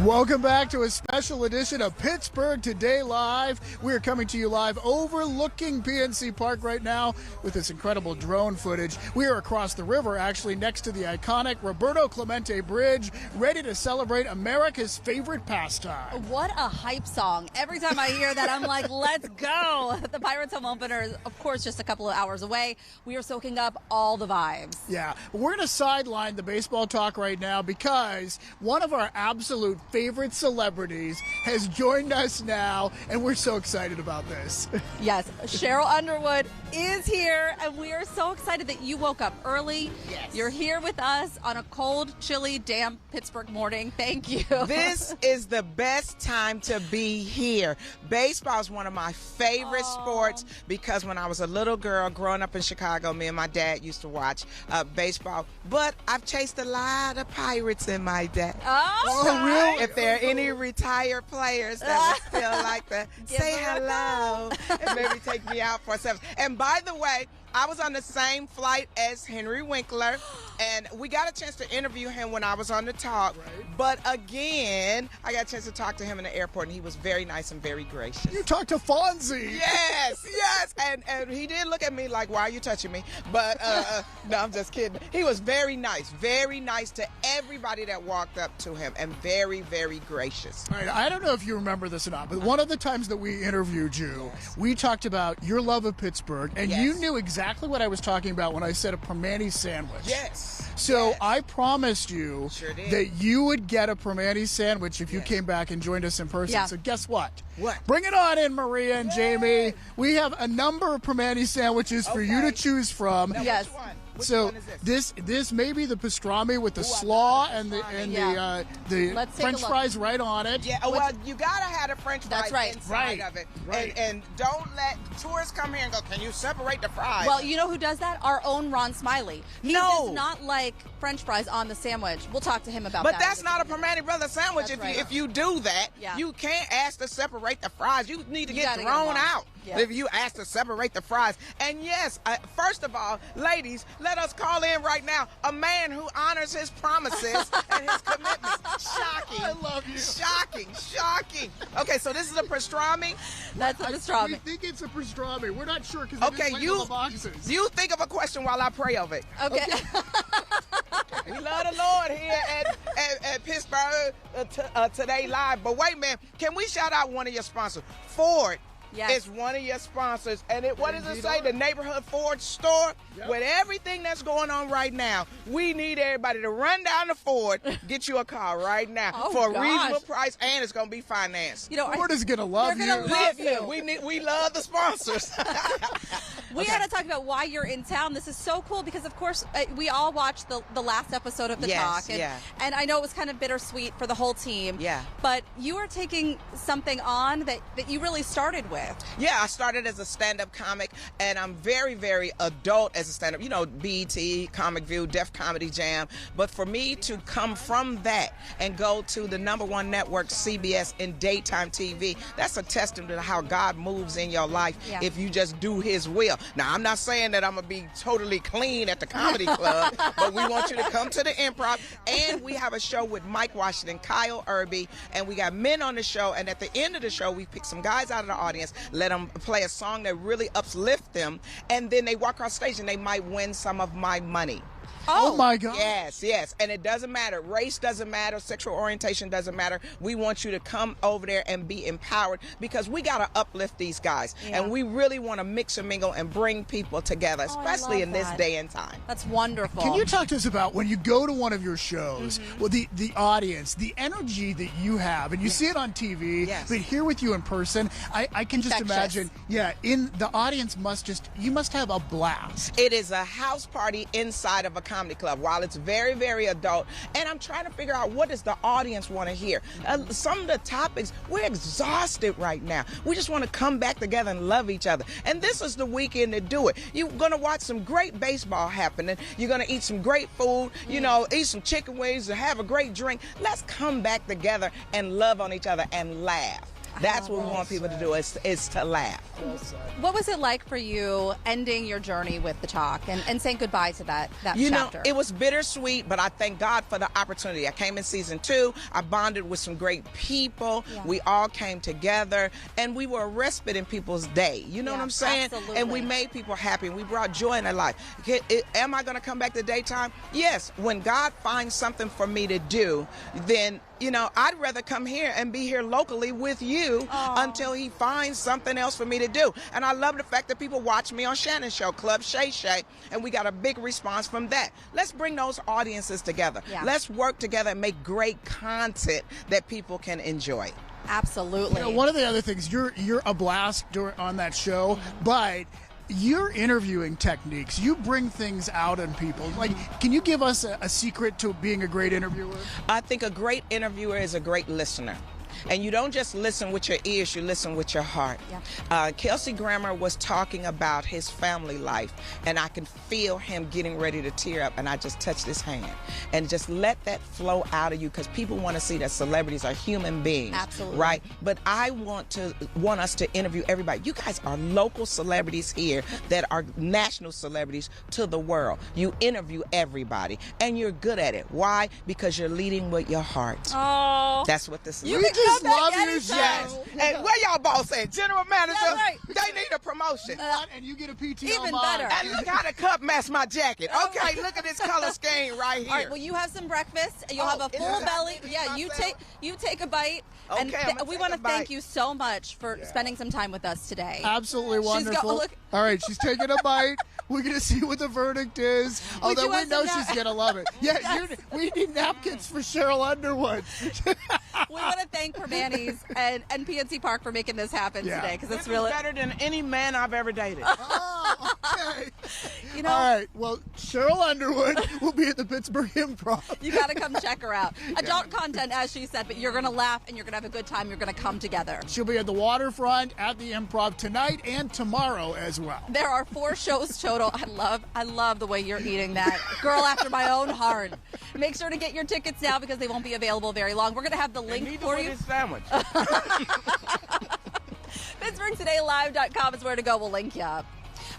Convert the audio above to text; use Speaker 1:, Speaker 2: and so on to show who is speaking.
Speaker 1: Welcome back to a special edition of Pittsburgh Today Live. We are coming to you live overlooking PNC Park right now with this incredible drone footage. We are across the river, actually next to the iconic Roberto Clemente Bridge, ready to celebrate America's favorite pastime.
Speaker 2: What a hype song. Every time I hear that, I'm like, let's go. The Pirates home opener is, of course, just a couple of hours away. We are soaking up all the vibes.
Speaker 1: Yeah, we're going to sideline the baseball talk right now because one of our absolute favorite celebrities has joined us now, and we're so excited about this.
Speaker 2: Yes, Sheryl Underwood is here, and we are so excited that you woke up early.
Speaker 3: Yes.
Speaker 2: You're here with us on a cold, chilly, damp Pittsburgh morning. Thank you.
Speaker 3: This is the best time to be here. Baseball is one of my favorite sports because when I was a little girl growing up in Chicago, me and my dad used to watch baseball. But I've chased a lot of Pirates in my day.
Speaker 2: Oh,
Speaker 1: really?
Speaker 3: If there are any retired players that would still like to say hello and maybe take me out for a seven. And by the way, I was on the same flight as Henry Winkler, and we got a chance to interview him when I was on the talk.
Speaker 1: Right.
Speaker 3: But again, I got a chance to talk to him in the airport, and he was very nice and very gracious.
Speaker 1: You talked to Fonzie.
Speaker 3: Yes, yes, and he did look at me like, why are you touching me? But no, I'm just kidding. He was very nice to everybody that walked up to him, and very, very gracious.
Speaker 1: All right, I don't know if you remember this or not, but one of the times that we interviewed you, we talked about your love of Pittsburgh, and
Speaker 3: Yes.
Speaker 1: you knew exactly what I was talking about when I said a Primanti sandwich.
Speaker 3: Yes.
Speaker 1: So
Speaker 3: yes.
Speaker 1: I promised you
Speaker 3: Sure did.
Speaker 1: that you would get a Primanti sandwich if you
Speaker 3: Yes.
Speaker 1: came back and joined us in person.
Speaker 2: Yeah.
Speaker 1: So guess what?
Speaker 3: What?
Speaker 1: Bring it on in, Maria and Jamie. We have a number of Primanti sandwiches for you to
Speaker 3: Okay.
Speaker 1: choose from.
Speaker 3: Now,
Speaker 2: Yes.
Speaker 3: which one? Which
Speaker 1: So
Speaker 3: one is
Speaker 1: this may be the pastrami with the
Speaker 3: Ooh, I
Speaker 1: slaw
Speaker 3: love the
Speaker 1: and the
Speaker 3: pastrami.
Speaker 2: Yeah.
Speaker 1: the
Speaker 2: Let's take a
Speaker 1: French
Speaker 2: look.
Speaker 1: fries right on it.
Speaker 3: Yeah, well, you gotta have the French fries
Speaker 2: That's right.
Speaker 3: inside
Speaker 1: Right.
Speaker 3: of it,
Speaker 1: Right.
Speaker 3: and don't let tourists come here and go, can you separate the fries?
Speaker 2: Well, you know who does that? Our own Ron Smiley. He
Speaker 3: No.
Speaker 2: does not like French fries on the sandwich. We'll talk to him about
Speaker 3: but
Speaker 2: that.
Speaker 3: that's not a Primanti Brothers sandwich.
Speaker 2: That's
Speaker 3: If
Speaker 2: right.
Speaker 3: you if you do that,
Speaker 2: Yeah.
Speaker 3: you can't ask to separate the fries. You need to
Speaker 2: You
Speaker 3: get
Speaker 2: gotta get
Speaker 3: thrown
Speaker 2: them all.
Speaker 3: out
Speaker 2: Yeah.
Speaker 3: if you ask to separate the fries. And yes, first of all, ladies, let us call in right now a man who honors his promises and his commitments. Shocking.
Speaker 1: I love you.
Speaker 3: Shocking. Okay, so this is a pastrami.
Speaker 2: That's a
Speaker 1: We
Speaker 2: pastrami.
Speaker 1: think it's a pastrami. We're not sure because
Speaker 3: Okay,
Speaker 1: didn't label
Speaker 3: you
Speaker 1: the boxes.
Speaker 3: you think of a question while I pray over it.
Speaker 2: Okay.
Speaker 3: We love the Lord here at Pittsburgh Today Live. But wait, man, can we shout out one of your sponsors? Ford
Speaker 2: Yes.
Speaker 3: is one of your sponsors. And what does it
Speaker 1: Indeed
Speaker 3: say?
Speaker 1: are.
Speaker 3: The neighborhood Ford store?
Speaker 1: Yep.
Speaker 3: With everything that's going on right now, we need everybody to run down to Ford, get you a car right now
Speaker 2: Oh,
Speaker 3: for a
Speaker 2: gosh.
Speaker 3: reasonable price, and it's going to be financed.
Speaker 2: You know,
Speaker 1: Ford is gonna love
Speaker 2: They're
Speaker 1: you.
Speaker 2: gonna love you.
Speaker 3: We love the sponsors.
Speaker 2: we got to talk about why you're in town. This is so cool because, of course, we all watched the last episode of The
Speaker 3: Yes,
Speaker 2: Talk. And,
Speaker 3: yeah.
Speaker 2: and I know it was kind of bittersweet for the whole team.
Speaker 3: Yeah.
Speaker 2: But you are taking something on that you really started with.
Speaker 3: Yeah, I started as a stand-up comic, and I'm very, very adult as a stand-up. You know, BET, Comic View, Def Comedy Jam. But for me to come from that and go to the #1 network, CBS, in daytime TV, that's a testament to how God moves in your life
Speaker 2: Yeah.
Speaker 3: if you just do His will. Now, I'm not saying that I'm going to be totally clean at the comedy club, but we want you to come to the Improv, and we have a show with Mike Washington, Kyle Irby, and we got men on the show, and at the end of the show, we pick some guys out of the audience, let them play a song that really uplift them, and then they walk off stage and they might win some of my money.
Speaker 1: Oh my God.
Speaker 3: Yes. And it doesn't matter. Race doesn't matter. Sexual orientation doesn't matter. We want you to come over there and be empowered because we got to uplift these guys.
Speaker 2: Yeah.
Speaker 3: And we really want to mix and mingle and bring people together, especially
Speaker 2: love
Speaker 3: in this
Speaker 2: that.
Speaker 3: day and time.
Speaker 2: That's wonderful.
Speaker 1: Can you talk to us about when you go to one of your shows, well, the audience, the energy that you have, and you see it on TV,
Speaker 3: Yes.
Speaker 1: but here with you in person, I can just
Speaker 3: Infectious.
Speaker 1: imagine, in the audience you must have a blast.
Speaker 3: It is a house party inside of a comedy club. While it's very, very adult, and I'm trying to figure out what does the audience want to hear. Some of the topics, we're exhausted right now. We just want to come back together and love each other. And this is the weekend to do it. You're going to watch some great baseball happening. You're going to eat some great food, eat some chicken wings and have a great drink. Let's come back together and love on each other and laugh. That's what we want people to do, is to laugh.
Speaker 2: What was it like for you ending your journey with the Chalk and saying goodbye to that chapter?
Speaker 3: It was bittersweet, but I thank God for the opportunity. I came in season 2. I bonded with some great people. Yeah. We all came together, and we were a respite in people's day. You know what I'm saying?
Speaker 2: Absolutely.
Speaker 3: And we made people happy. We brought joy in their life. Am I going to come back to daytime? Yes. When God finds something for me to do, then I'd rather come here and be here locally with you until he finds something else for me to do. And I love the fact that people watch me on Shannon's show, Club Shay Shay, and we got a big response from that. Let's bring those audiences together. Yeah. Let's work together and make great content that people can enjoy.
Speaker 2: Absolutely.
Speaker 1: One of the other things, you're a blast on that show, but your interviewing techniques, you bring things out in people. Like, can you give us a secret to being a great interviewer?
Speaker 3: I think a great interviewer is a great listener. And you don't just listen with your ears, you listen with your heart. Yeah. Kelsey Grammer was talking about his family life, and I can feel him getting ready to tear up, and I just touched his hand. And just let that flow out of you, because people want to see that celebrities are human beings.
Speaker 2: Absolutely.
Speaker 3: Right? But I want us to interview everybody. You guys are local celebrities here that are national celebrities to the world. You interview everybody, and you're good at it. Why? Because you're leading with your heart.
Speaker 2: Oh.
Speaker 3: That's what this is.
Speaker 1: You just love your show.
Speaker 3: Yes. And where y'all boss at? General manager?
Speaker 2: Yeah, right.
Speaker 3: They need a promotion.
Speaker 1: And you get a PTO
Speaker 2: Even
Speaker 1: mine.
Speaker 2: better.
Speaker 3: And look how the cup match my jacket. Okay, look at this color scheme right here.
Speaker 2: All right, well, you have some breakfast. You'll have a full belly. Yeah, you take a bite.
Speaker 3: Okay,
Speaker 2: and we want to thank you so much for spending some time with us today.
Speaker 1: Absolutely wonderful. All right, she's taking a bite. We're going to see what the verdict is. Although we know she's going to love it. Yeah, yes. We need napkins for Sheryl Underwood.
Speaker 2: We want to thank Primanti's and PNC Park for making this happen today, because it's really
Speaker 3: better than any man I've ever dated.
Speaker 1: Oh, okay. All right. Well, Sheryl Underwood will be at the Pittsburgh Improv.
Speaker 2: You got to come check her out. Adult content, as she said, but you're going to laugh and you're going to have a good time. You're going to come together.
Speaker 1: She'll be at the waterfront, at the Improv tonight and tomorrow as well.
Speaker 2: There are 4 shows total. I love the way you're eating that. Girl after my own heart. Make sure to get your tickets now, because they won't be available very long. We're going to have the link for you.
Speaker 3: Sandwich.
Speaker 2: PittsburghTodayLive.com is where to go. We'll link you up.